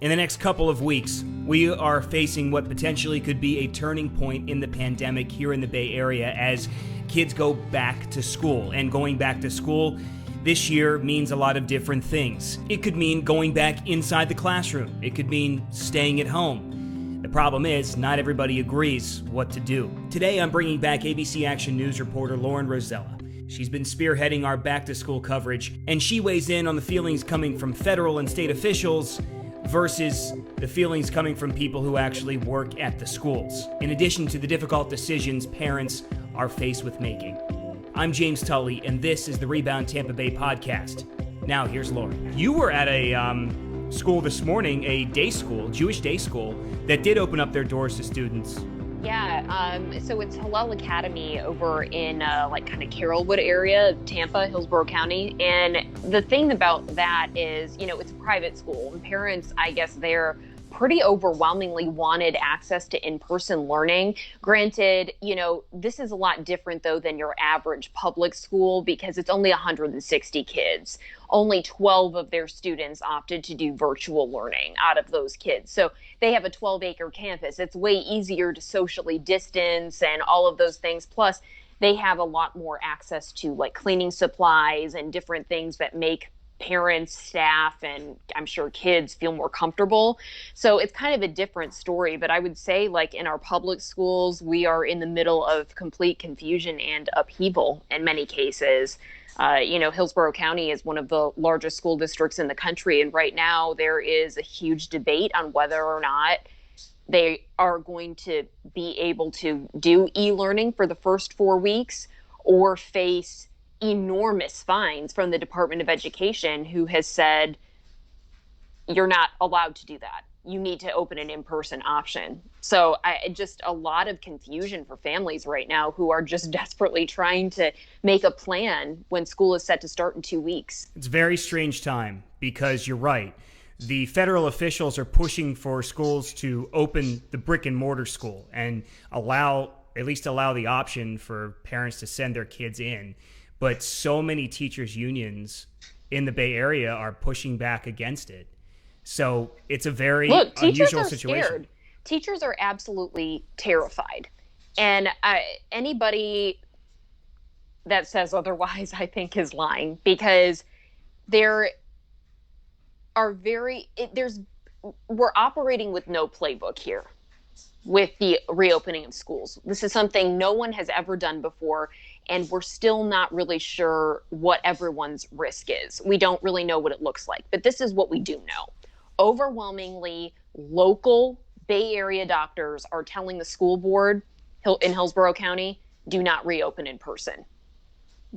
In the next couple of weeks, we are facing what potentially could be a turning point in the pandemic here in the Bay Area as kids go back to school. And going back to school this year means a lot of different things. It could mean going back inside the classroom. It could mean staying at home. The problem is, not everybody agrees what to do. Today, I'm bringing back ABC Action News reporter Lauren Rozlya. She's been spearheading our back-to-school coverage, and she weighs in on the feelings coming from federal and state officials versus the feelings coming from people who actually work at the schools, in addition to the difficult decisions parents are faced with making. I'm James Tully, and this is the Rebound Tampa Bay podcast. Now, here's Lauren. You were at a school this morning, a day school, Jewish day school, that did open up their doors to students. Yeah, so it's Hillel Academy over in kind of Carrollwood area of Tampa, Hillsborough County. And the thing about that is, it's a private school, and parents, I guess they're pretty overwhelmingly wanted access to in-person learning. Granted, this is a lot different though than your average public school because it's only 160 kids. Only 12 of their students opted to do virtual learning out of those kids. So they have a 12-acre campus. It's way easier to socially distance and all of those things. Plus, they have a lot more access to like cleaning supplies and different things that make parents, staff, and I'm sure kids feel more comfortable. So it's kind of a different story. But I would say, like in our public schools, we are in the middle of complete confusion and upheaval in many cases. Hillsborough County is one of the largest school districts in the country. And right now there is a huge debate on whether or not they are going to be able to do e-learning for the first 4 weeks or face enormous fines from the Department of Education, who has said, you're not allowed to do that. You need to open an in-person option. So just a lot of confusion for families right now who are just desperately trying to make a plan when school is set to start in 2 weeks. It's a very strange time because you're right. The federal officials are pushing for schools to open the brick and mortar school and at least allow the option for parents to send their kids in. But so many teachers' unions in the Bay Area are pushing back against it. So it's a very unusual situation. Scared. Teachers are absolutely terrified. And anybody that says otherwise, I think, is lying because we're operating with no playbook here with the reopening of schools. This is something no one has ever done before. And we're still not really sure what everyone's risk is. We don't really know what it looks like. But this is what we do know. Overwhelmingly, local Bay Area doctors are telling the school board in Hillsborough County, do not reopen in person.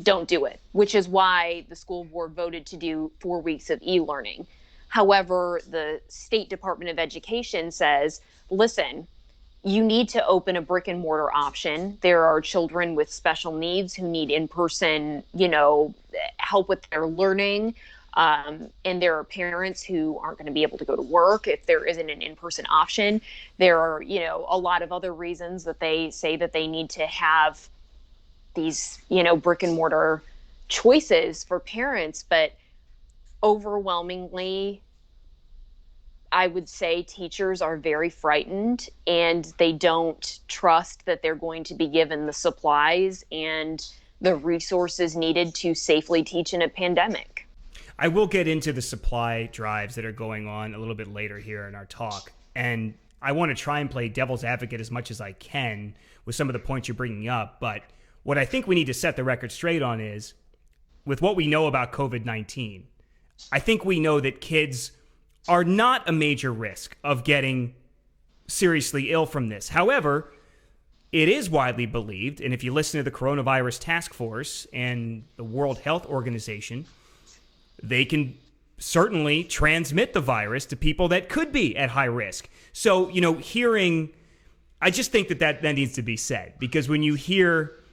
Don't do it, which is why the school board voted to do 4 weeks of e-learning. However, the State Department of Education says, listen, you need to open a brick and mortar option. There are children with special needs who need in-person, help with their learning. And there are parents who aren't going to be able to go to work if there isn't an in-person option. There are, a lot of other reasons that they say that they need to have these, brick and mortar choices for parents. But overwhelmingly, I would say teachers are very frightened and they don't trust that they're going to be given the supplies and the resources needed to safely teach in a pandemic. I will get into the supply drives that are going on a little bit later here in our talk. And I want to try and play devil's advocate as much as I can with some of the points you're bringing up. But what I think we need to set the record straight on is, with what we know about COVID-19, I think we know that kids are not a major risk of getting seriously ill from this. However, it is widely believed, and if you listen to the Coronavirus Task Force and the World Health Organization, they can certainly transmit the virus to people that could be at high risk. So, I just think that needs to be said, because when you hear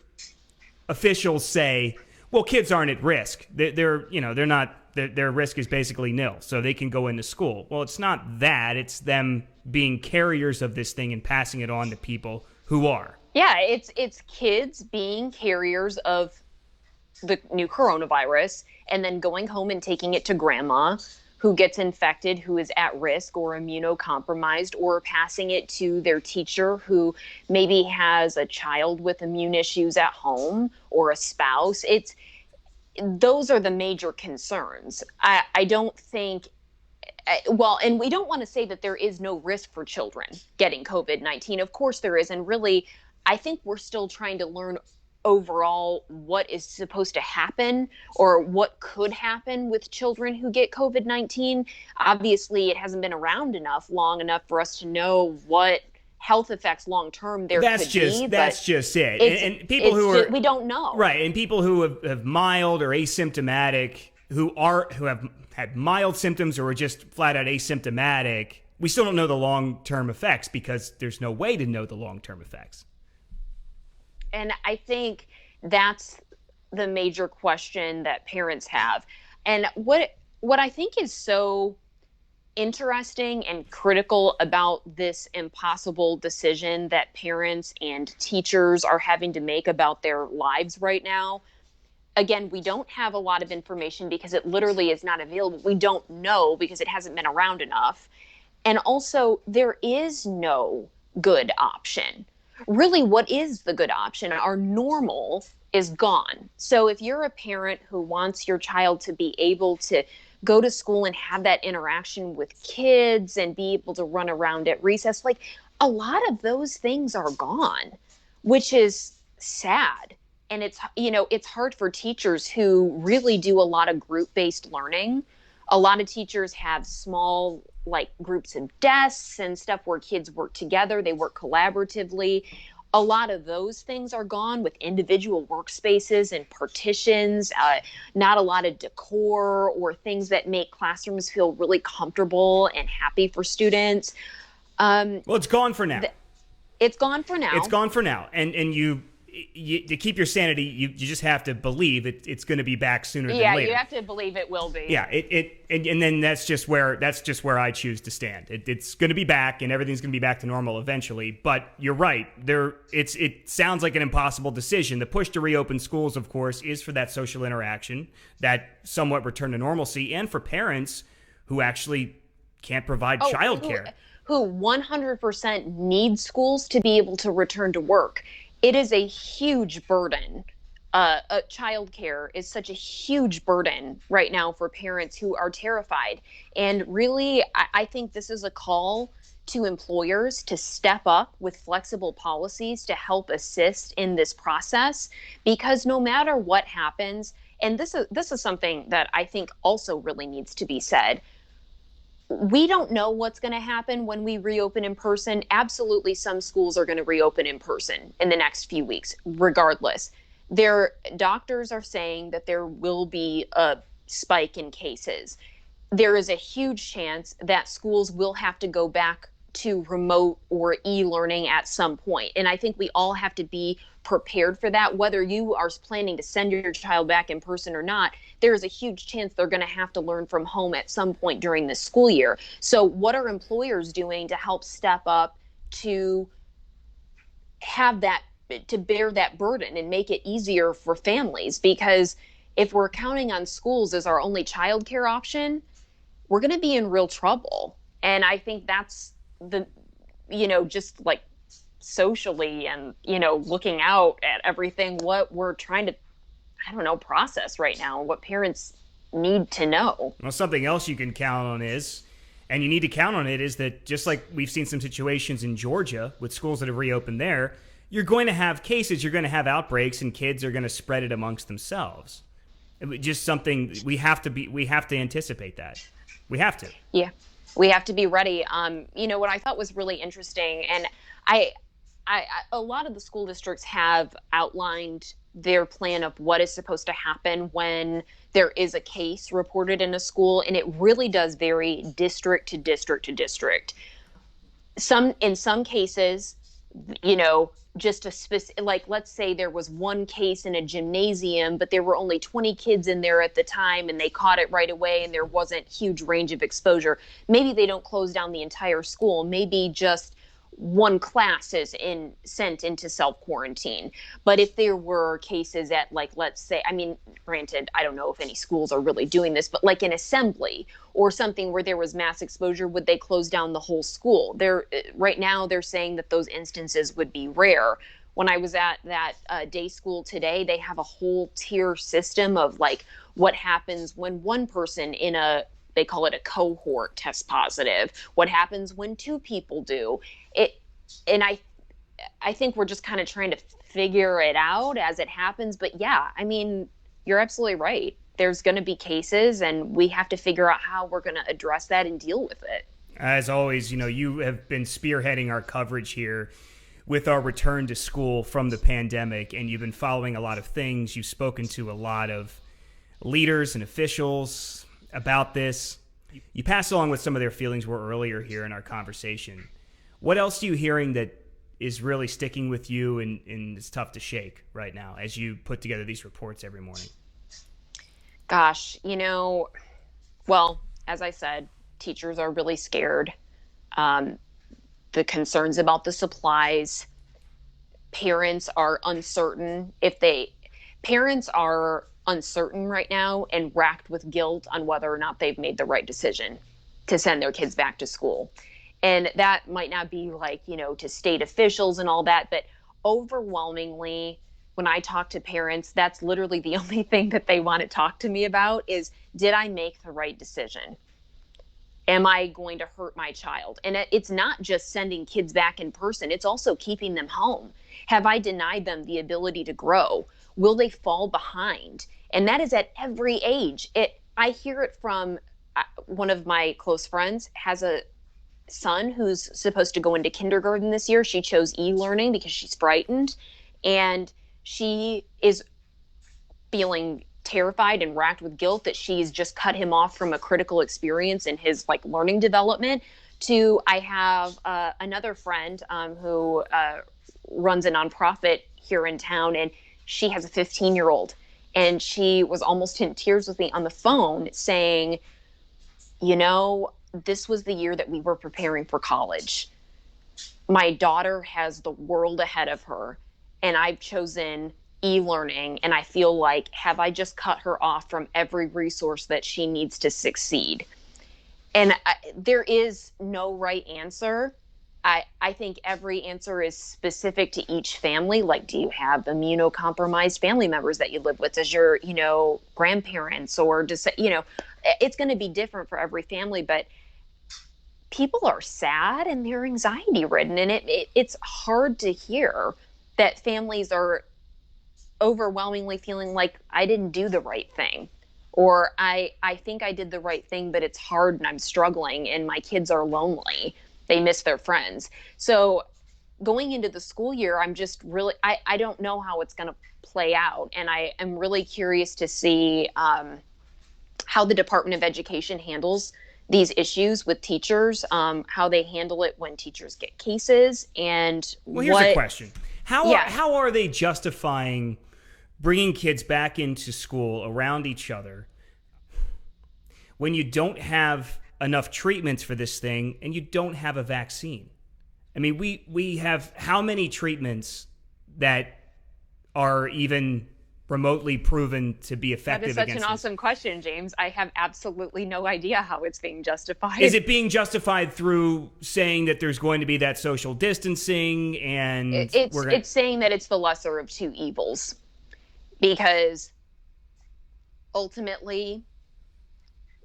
officials say, well, kids aren't at risk, they're not, their risk is basically nil, so they can go into school. Well, it's not that. It's them being carriers of this thing and passing it on to people who are. Yeah, it's kids being carriers of the new coronavirus and then going home and taking it to grandma, who gets infected, who is at risk or immunocompromised, or passing it to their teacher who maybe has a child with immune issues at home or a spouse. Those are the major concerns. I don't think, well, and we don't want to say that there is no risk for children getting COVID-19. Of course there is. And really, I think we're still trying to learn overall what is supposed to happen or what could happen with children who get COVID-19. Obviously, it hasn't been around long enough for us to know what health effects long term there could be. That's just it. And people we don't know. Right. And people who have mild or asymptomatic, who have had mild symptoms or are just flat out asymptomatic, we still don't know the long-term effects because there's no way to know the long-term effects. And I think that's the major question that parents have. And what I think is so interesting and critical about this impossible decision that parents and teachers are having to make about their lives right now. Again, we don't have a lot of information because it literally is not available. We don't know because it hasn't been around enough. And also, there is no good option. Really, what is the good option? Our normal is gone. So if you're a parent who wants your child to be able to go to school and have that interaction with kids and be able to run around at recess, like a lot of those things are gone, which is sad. And it's hard for teachers who really do a lot of group-based learning. A lot of teachers have small groups of desks and stuff where kids work together. They work collaboratively. A lot of those things are gone with individual workspaces and partitions, not a lot of decor or things that make classrooms feel really comfortable and happy for students. Well, it's gone for now. It's gone for now. It's gone for now. And you to keep your sanity, you just have to believe it's going to be back sooner than later. Yeah, you have to believe it will be. Yeah, and then that's just where I choose to stand. It's going to be back, and everything's going to be back to normal eventually. But you're right. It sounds like an impossible decision. The push to reopen schools, of course, is for that social interaction, that somewhat return to normalcy, and for parents who actually can't provide childcare. Who 100% need schools to be able to return to work. It is a huge burden. Childcare is such a huge burden right now for parents who are terrified. And really, I think this is a call to employers to step up with flexible policies to help assist in this process, because no matter what happens, and this is something that I think also really needs to be said, we don't know what's going to happen when we reopen in person. Absolutely, some schools are going to reopen in person in the next few weeks, regardless. Their doctors are saying that there will be a spike in cases. There is a huge chance that schools will have to go back to remote or e-learning at some point. And I think we all have to be prepared for that. Whether you are planning to send your child back in person or not, there is a huge chance they're going to have to learn from home at some point during the school year. So what are employers doing to help step up to have that, to bear that burden and make it easier for families? Because if we're counting on schools as our only childcare option, we're going to be in real trouble. And I think that's just socially and, looking out at everything, what we're trying to, process right now, what parents need to know. Well, something else you can count on is, and you need to count on it, is that just like we've seen some situations in Georgia with schools that have reopened there, you're going to have cases, you're going to have outbreaks, and kids are going to spread it amongst themselves. Just something we have to anticipate that. We have to. Yeah. We have to be ready. What I thought was really interesting, and a lot of the school districts have outlined their plan of what is supposed to happen when there is a case reported in a school, and it really does vary district to district to district. In some cases, just a specific, let's say there was one case in a gymnasium, but there were only 20 kids in there at the time and they caught it right away and there wasn't huge range of exposure. Maybe they don't close down the entire school. Maybe just one class is sent into self quarantine. But if there were cases at, like, let's say, I mean, granted, I don't know if any schools are really doing this, but like an assembly or something where there was mass exposure, would they close down the whole school? They're right now they're saying that those instances would be rare. When I was at that day school today, they have a whole tier system of like what happens when one person in a, they call it a cohort, tests positive, what happens when two people do it. And I think we're just kind of trying to figure it out as it happens. But yeah, I mean, you're absolutely right. There's going to be cases, and we have to figure out how we're going to address that and deal with it. As always, you have been spearheading our coverage here with our return to school from the pandemic, and you've been following a lot of things. You've spoken to a lot of leaders and officials about this. You passed along what some of their feelings were earlier here in our conversation. What else are you hearing that is really sticking with you and it's tough to shake right now as you put together these reports every morning? Gosh, well, as I said, teachers are really scared. The concerns about the supplies. Parents are uncertain. Parents are uncertain right now and racked with guilt on whether or not they've made the right decision to send their kids back to school. And that might not be like, to state officials and all that, but overwhelmingly, when I talk to parents, that's literally the only thing that they want to talk to me about is, did I make the right decision? Am I going to hurt my child? And it's not just sending kids back in person, it's also keeping them home. Have I denied them the ability to grow? Will they fall behind? And that is at every age. I hear it from one of my close friends, has a son who's supposed to go into kindergarten this year. She chose e-learning because she's frightened, and she is feeling terrified and racked with guilt that she's just cut him off from a critical experience in his like learning development. To I have another friend who runs a nonprofit here in town, and she has a 15-year-old, and she was almost in tears with me on the phone saying, this was the year that we were preparing for college. My daughter has the world ahead of her, and I've chosen e-learning, and I feel like, have I just cut her off from every resource that she needs to succeed? And there is no right answer. I think every answer is specific to each family. Like, do you have immunocompromised family members that you live with? Does your, grandparents, or just, it's going to be different for every family, but people are sad and they're anxiety ridden. And it's hard to hear that families are overwhelmingly feeling like, I didn't do the right thing, or I think I did the right thing, but it's hard and I'm struggling and my kids are lonely. They miss their friends. So going into the school year, I'm just really, I don't know how it's going to play out. And I am really curious to see how the Department of Education handles these issues with teachers, how they handle it when teachers get cases. And well, here's a question. How are they justifying bringing kids back into school around each other when you don't have enough treatments for this thing and you don't have a vaccine? I mean, we have how many treatments that are even remotely proven to be effective? That is such an awesome question, James. I have absolutely no idea how it's being justified. Is it being justified through saying that there's going to be that social distancing, and it's saying that it's the lesser of two evils, because ultimately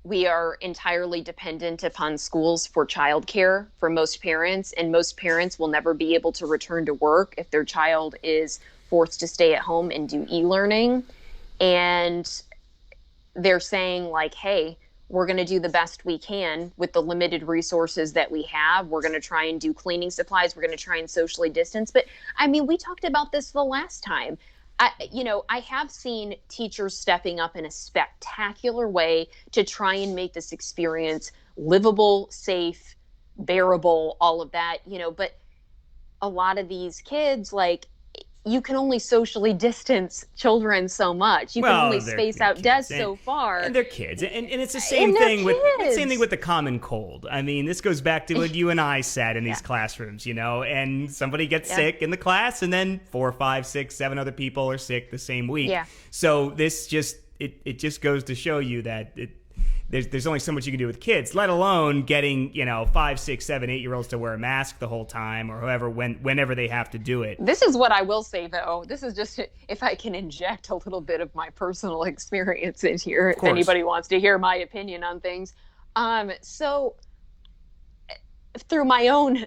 we are entirely dependent upon schools for childcare for most parents, and most parents will never be able to return to work if their child is forced to stay at home and do e-learning. And they're saying like, hey, we're going to do the best we can with the limited resources that we have. We're going to try and do cleaning supplies. We're going to try and socially distance. But I mean, we talked about this the last time. I have seen teachers stepping up in a spectacular way to try and make this experience livable, safe, bearable, all of that, but a lot of these kids, like, you can only socially distance children so much. You can only Well, space they're out kids, desks so and far. they're kids, and it's the And same they're thing with kids. the common cold. I mean, this goes back to when you and I sat in these Yeah. classrooms, and somebody gets Yeah. sick in the class, and then 4, 5, 6, 7 other people are sick the same week. Yeah. So this it just goes to show you that there's only so much you can do with kids, let alone getting 5, 6, 7, 8-year-olds to wear a mask the whole time or whoever whenever they have to do it. This is what I will say, though. This is just if I can inject a little bit of my personal experience in here, Of if course. anybody wants to hear my opinion on things. So through my own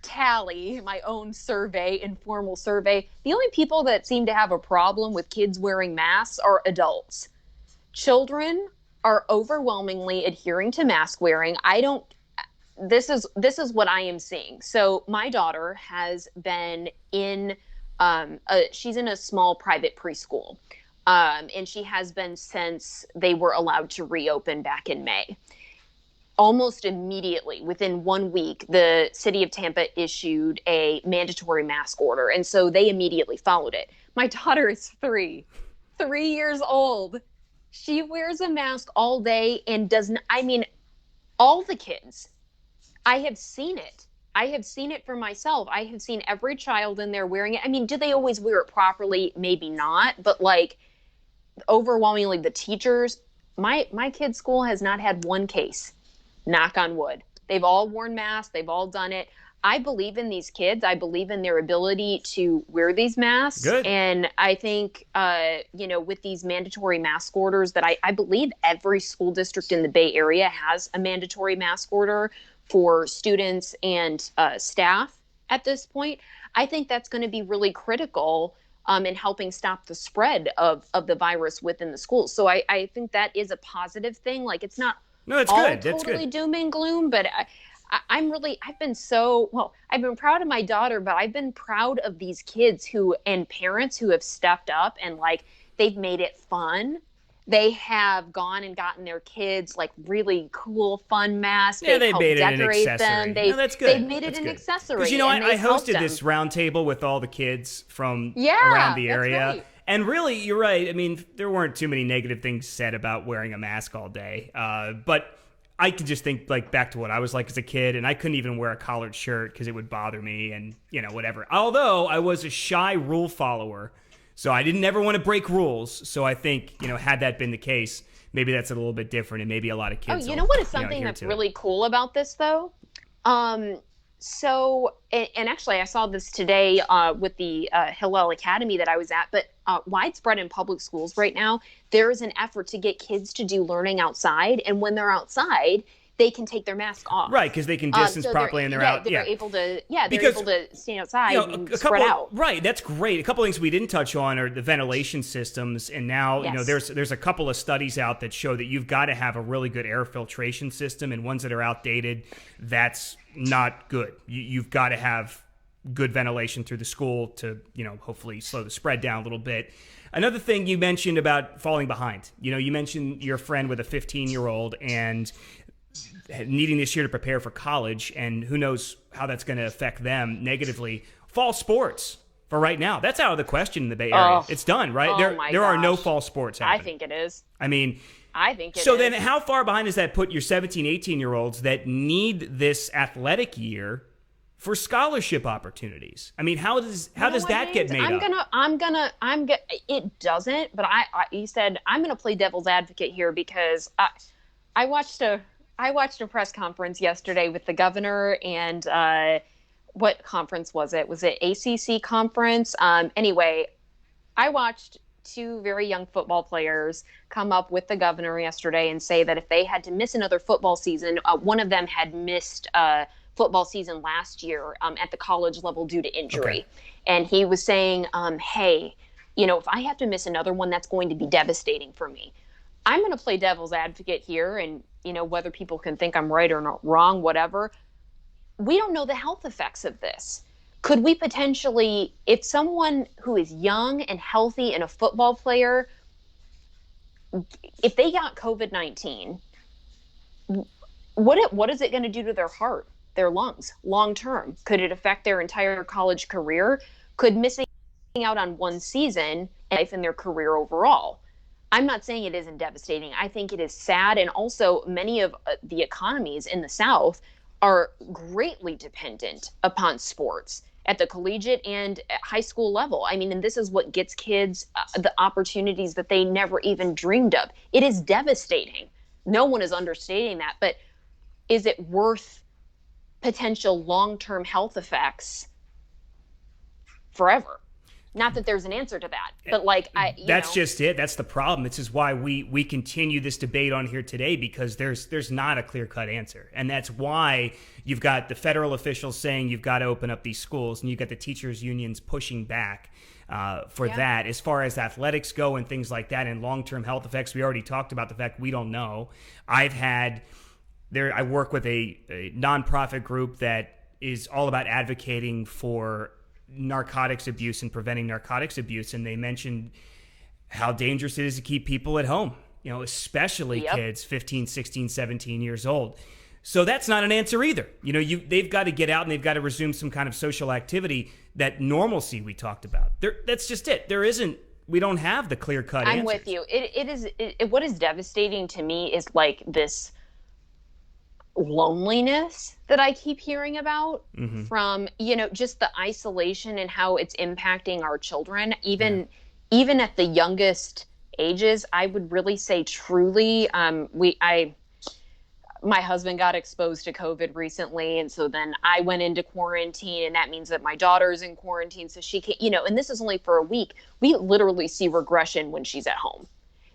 tally, my own survey, informal survey, the only people that seem to have a problem with kids wearing masks are adults. Children are overwhelmingly adhering to mask wearing. I don't this is what I am seeing. So my daughter has been in she's in a small private preschool. And she has been since they were allowed to reopen back in May. Almost immediately, within 1 week, the city of Tampa issued a mandatory mask order. And so they immediately followed it. My daughter is 3 years old. She wears a mask all day and doesn't, I mean, all the kids. I have seen it. I have seen it for myself. I have seen every child in there wearing it. I mean, do they always wear it properly? Maybe not, but like overwhelmingly the teachers, my kid's school has not had one case. Knock on wood. They've all worn masks. They've all done it. I believe in these kids. I believe in their ability to wear these masks. Good. And I think, with these mandatory mask orders that I believe every school district in the Bay Area has a mandatory mask order for students and staff at this point. I think that's going to be really critical in helping stop the spread of the virus within the schools. So I think that is a positive thing. Like it's not No, that's all good. That's totally good. doom and gloom, but I've been proud of my daughter, but I've been proud of these kids and parents who have stepped up and like they've made it fun. They have gone and gotten their kids like really cool, fun masks. Yeah, they helped made it an decorate accessory. them. No, that's good. They've made it That's an good. accessory. Because and I they've helped hosted them. this round table with all the kids from Yeah, around the that's area. right. And really, you're right. I mean, there weren't too many negative things said about wearing a mask all day. But I could just think like back to what I was like as a kid, and I couldn't even wear a collared shirt because it would bother me and, whatever. Although I was a shy rule follower, so I didn't ever want to break rules. So I think, had that been the case, maybe that's a little bit different, and maybe a lot of Oh, kids you know what is something adhere that's to it. really cool about this, though? And actually, I saw this today with the Hillel Academy that I was at, but widespread in public schools right now, there is an effort to get kids to do learning outside. And when they're outside, they can take their mask off. Right, because they can distance So properly and they're out. They're able to, they're Because, able to stand outside and a spread couple, out. right? That's great. A couple things we didn't touch on are the ventilation systems, and now Yes. there's a couple of studies out that show that you've got to have a really good air filtration system, and ones that are outdated, that's not good. You've got to have good ventilation through the school to hopefully slow the spread down a little bit. Another thing you mentioned about falling behind. You mentioned your friend with a 15-year-old and needing this year to prepare for college, and who knows how that's going to affect them negatively. Fall sports for right now, that's out of the question in the Bay Area. It's done, right? There are no fall sports happening. I think it is. I mean, I think it is. so then how far behind does that put your 17, 18-year-olds that need this athletic year for scholarship opportunities? I mean, how does that get made up? It doesn't, but you said I'm gonna play devil's advocate here because I watched a press conference yesterday with the governor and what conference was it? Was it ACC conference? Anyway, I watched two very young football players come up with the governor yesterday and say that if they had to miss another football season, one of them had missed football season last year at the college level due to injury. Okay. And he was saying, hey, if I have to miss another one, that's going to be devastating for me. I'm going to play devil's advocate here, and whether people can think I'm right or not wrong, whatever. We don't know the health effects of this. Could we potentially, if someone who is young and healthy and a football player, if they got COVID-19, what is it going to do to their heart, their lungs, long term? Could it affect their entire college career? Could missing out on one season and life in their career overall. I'm not saying it isn't devastating. I think it is sad. And also, many of the economies in the South are greatly dependent upon sports at the collegiate and high school level. I mean, and this is what gets kids the opportunities that they never even dreamed of. It is devastating. No one is understating that. But is it worth potential long-term health effects forever? Not that there's an answer to that, but that's just it. That's the problem. This is why we continue this debate on here today, because there's not a clear-cut answer. And that's why you've got the federal officials saying you've got to open up these schools, and you've got the teachers unions pushing back for that. As far as athletics go and things like that and long-term health effects, we already talked about the fact we don't know. I work with a nonprofit group that is all about advocating for narcotics abuse and preventing narcotics abuse, and they mentioned how dangerous it is to keep people at home, especially kids 15, 16, 17 years old. So that's not an answer either. They've got to get out and they've got to resume some kind of social activity, that normalcy we talked about. That's just it. We don't have the clear-cut answers. I'm with you. What is devastating to me is like this loneliness that I keep hearing about from, just the isolation and how it's impacting our children, even at the youngest ages. I would really say truly, my husband got exposed to COVID recently. And so then I went into quarantine, and that means that my daughter's in quarantine. So she can't, and this is only for a week. We literally see regression when she's at home.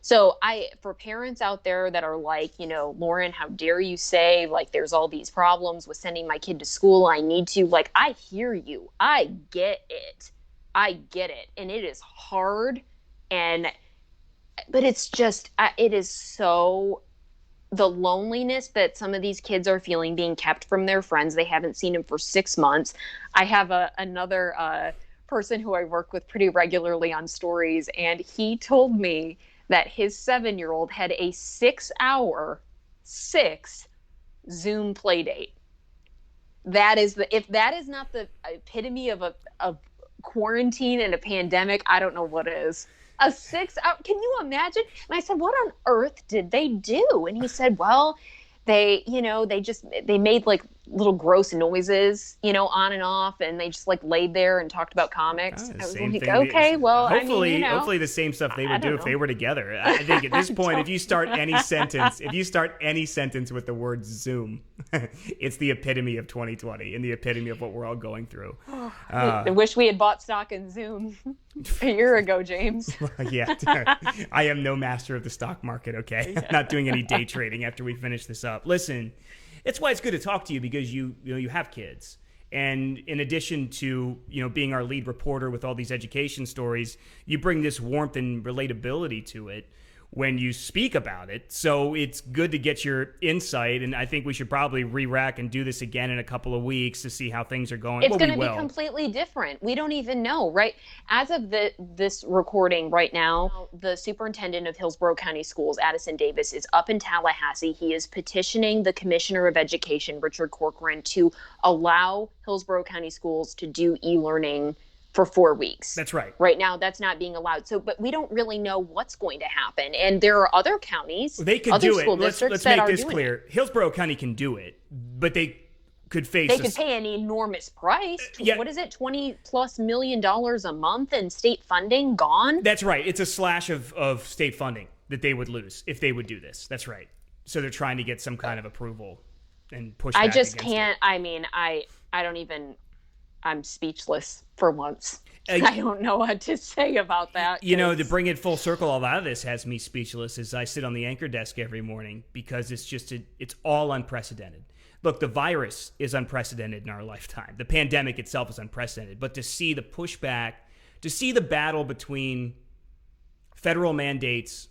So for parents out there that are like, Lauren, how dare you say like there's all these problems with sending my kid to school? I need to, I hear you. I get it. And it is hard. But it's just, it is so, the loneliness that some of these kids are feeling, being kept from their friends. They haven't seen them for 6 months. I have another person who I work with pretty regularly on stories, and he told me that his 7-year-old had a 6-hour Zoom play date. If that is not the epitome of a quarantine and a pandemic, I don't know what is. A 6-hour, can you imagine? And I said, what on earth did they do? And he said, well, they made like little gross noises, on and off, and they just like laid there and talked about comics. I was like, okay, well, hopefully the same stuff they would do if they were together. I think at this point, if you start any sentence with the word Zoom, it's the epitome of 2020 and the epitome of what we're all going through. I wish we had bought stock in Zoom a year ago, James. Yeah, I am no master of the stock market. Okay, I'm not doing any day trading after we finish this up. Listen, it's why it's good to talk to you, because you have kids, and in addition to being our lead reporter with all these education stories, you bring this warmth and relatability to it when you speak about it. So it's good to get your insight, and I think we should probably re-rack and do this again in a couple of weeks to see how things are going. It's going to be completely different. We don't even know, right? As of this recording right now, the superintendent of Hillsborough County Schools, Addison Davis, is up in Tallahassee. He is petitioning the Commissioner of Education, Richard Corcoran, to allow Hillsborough County Schools to do e-learning for 4 weeks. That's right. Right now, that's not being allowed. So, but we don't really know what's going to happen. And there are other counties, they could other do school it. districts Let's make this clear. Hillsborough County can do it, but they could face. They could pay an enormous price. Yeah. What is it? $20+ million a month in state funding gone. That's right. It's a slash of state funding that they would lose if they would do this. That's right. So they're trying to get some kind of approval and push. I just can't. I mean, I don't even. I'm speechless for once. I don't know what to say about that. To bring it full circle, all out of this has me speechless as I sit on the anchor desk every morning, because it's all unprecedented. Look, the virus is unprecedented in our lifetime. The pandemic itself is unprecedented. But to see the pushback, to see the battle between federal mandates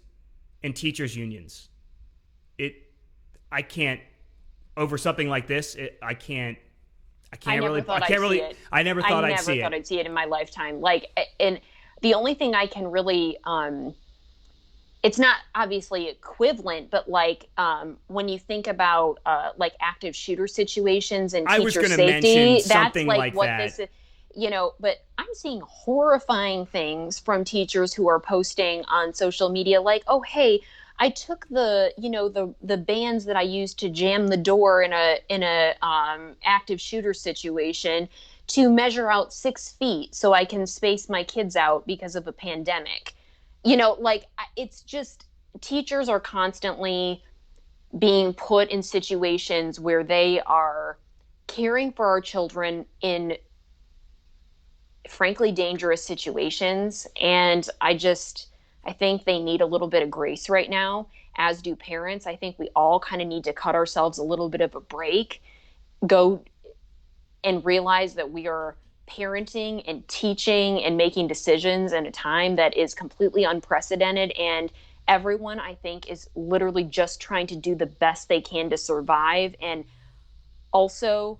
and teachers' unions, I can't, over something like this, I never thought I'd see it in my lifetime. And the only thing I can really, it's not obviously equivalent, but when you think about active shooter situations and teacher safety, that's like what that. this is, but I'm seeing horrifying things from teachers who are posting on social media like, oh, hey, I took the bands that I used to jam the door in a active shooter situation to measure out 6 feet so I can space my kids out because of a pandemic. Like, it's just, teachers are constantly being put in situations where they are caring for our children in frankly dangerous situations. And I think they need a little bit of grace right now, as do parents. I think we all kind of need to cut ourselves a little bit of a break, go and realize that we are parenting and teaching and making decisions in a time that is completely unprecedented. And everyone, I think, is literally just trying to do the best they can to survive. And also,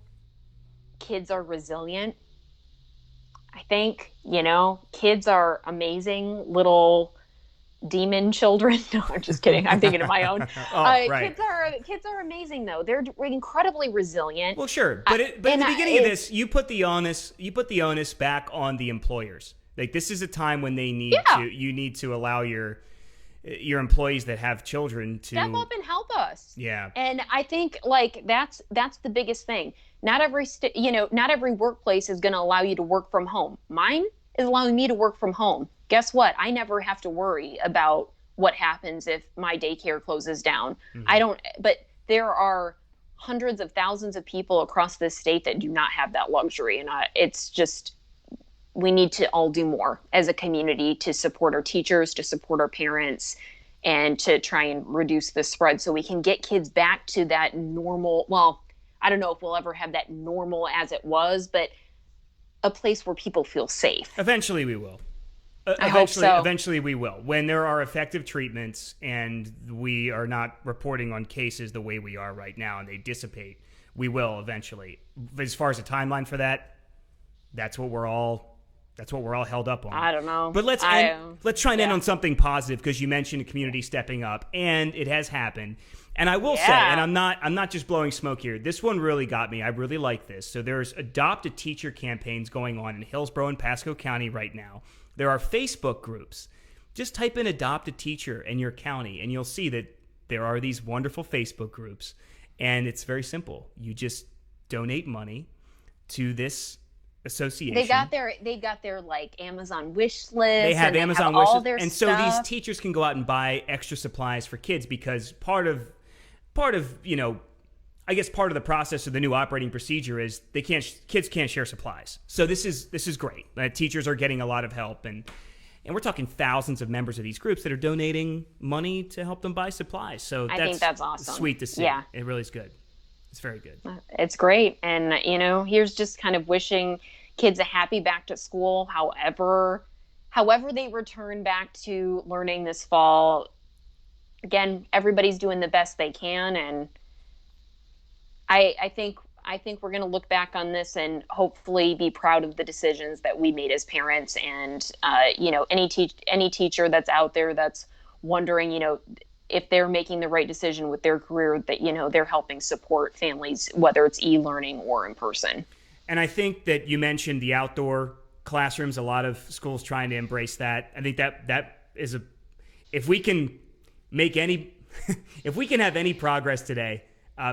kids are resilient. I think, kids are amazing little demon children. No, I'm just kidding. I'm thinking of my own. Right. Kids are amazing though. They're incredibly resilient. Well, sure, but at the beginning of this, you put the onus back on the employers. Like, this is a time when they need you need to allow your employees that have children to step up and help us. Yeah. And I think like that's the biggest thing. Not every workplace is going to allow you to work from home. Mine is allowing me to work from home. Guess what? I never have to worry about what happens if my daycare closes down. Mm-hmm. But there are hundreds of thousands of people across this state that do not have that luxury. And it's just, we need to all do more as a community to support our teachers, to support our parents, and to try and reduce the spread so we can get kids back to that normal. Well, I don't know if we'll ever have that normal as it was, but a place where people feel safe. Eventually we will. I hope so. Eventually we will. When there are effective treatments and we are not reporting on cases the way we are right now and they dissipate, we will eventually. As far as a timeline for that, that's what we're all held up on. I don't know. But let's try and end on something positive, because you mentioned the community stepping up, and it has happened. And I will say, and I'm not just blowing smoke here, this one really got me. I really like this. So there's Adopt a Teacher campaigns going on in Hillsborough and Pasco County right now. There are Facebook groups. Just type in Adopt a Teacher in your county, and you'll see that there are these wonderful Facebook groups. And it's very simple. You just donate money to this association. They got their like Amazon wish list. They have Amazon wish list, and so stuff. these teachers can go out and buy extra supplies for kids, because part of I guess part of the process of the new operating procedure is kids can't share supplies. So this is great. Teachers are getting a lot of help, and we're talking thousands of members of these groups that are donating money to help them buy supplies. So I think that's awesome. Sweet to see. Yeah, it really is good. It's very good. It's great. And, here's just kind of wishing kids a happy back to school, however they return back to learning this fall. Again, everybody's doing the best they can. And I think we're going to look back on this and hopefully be proud of the decisions that we made as parents. And, any teacher that's out there that's wondering, if they're making the right decision with their career, that, they're helping support families, whether it's e-learning or in person. And I think that you mentioned the outdoor classrooms, a lot of schools trying to embrace that. I think that is if we can make any, if we can have any progress today,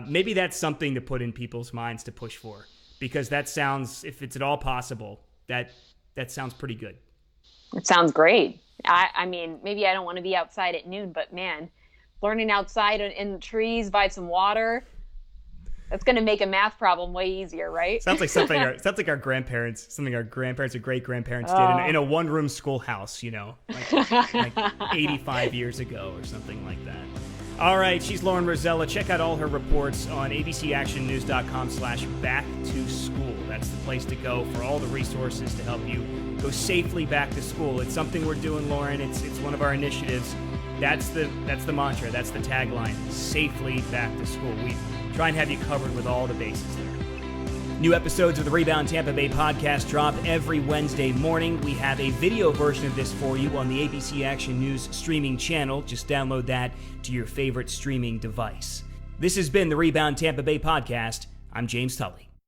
maybe that's something to put in people's minds to push for, because that sounds, if it's at all possible, that sounds pretty good. It sounds great. I mean, maybe I don't want to be outside at noon, but man, learning outside in the trees by some water, that's going to make a math problem way easier, right? Sounds like something our grandparents or great-grandparents did in a one-room schoolhouse, like 85 years ago or something like that. All right, she's Lauren Rozlya. Check out all her reports on abcactionnews.com/back-to-school. That's the place to go for all the resources to help you go safely back to school. It's something we're doing, Lauren. It's one of our initiatives. That's the mantra. That's the tagline. Safely back to school. We try and have you covered with all the bases there. New episodes of the Rebound Tampa Bay podcast drop every Wednesday morning. We have a video version of this for you on the ABC Action News streaming channel. Just download that to your favorite streaming device. This has been the Rebound Tampa Bay podcast. I'm James Tully.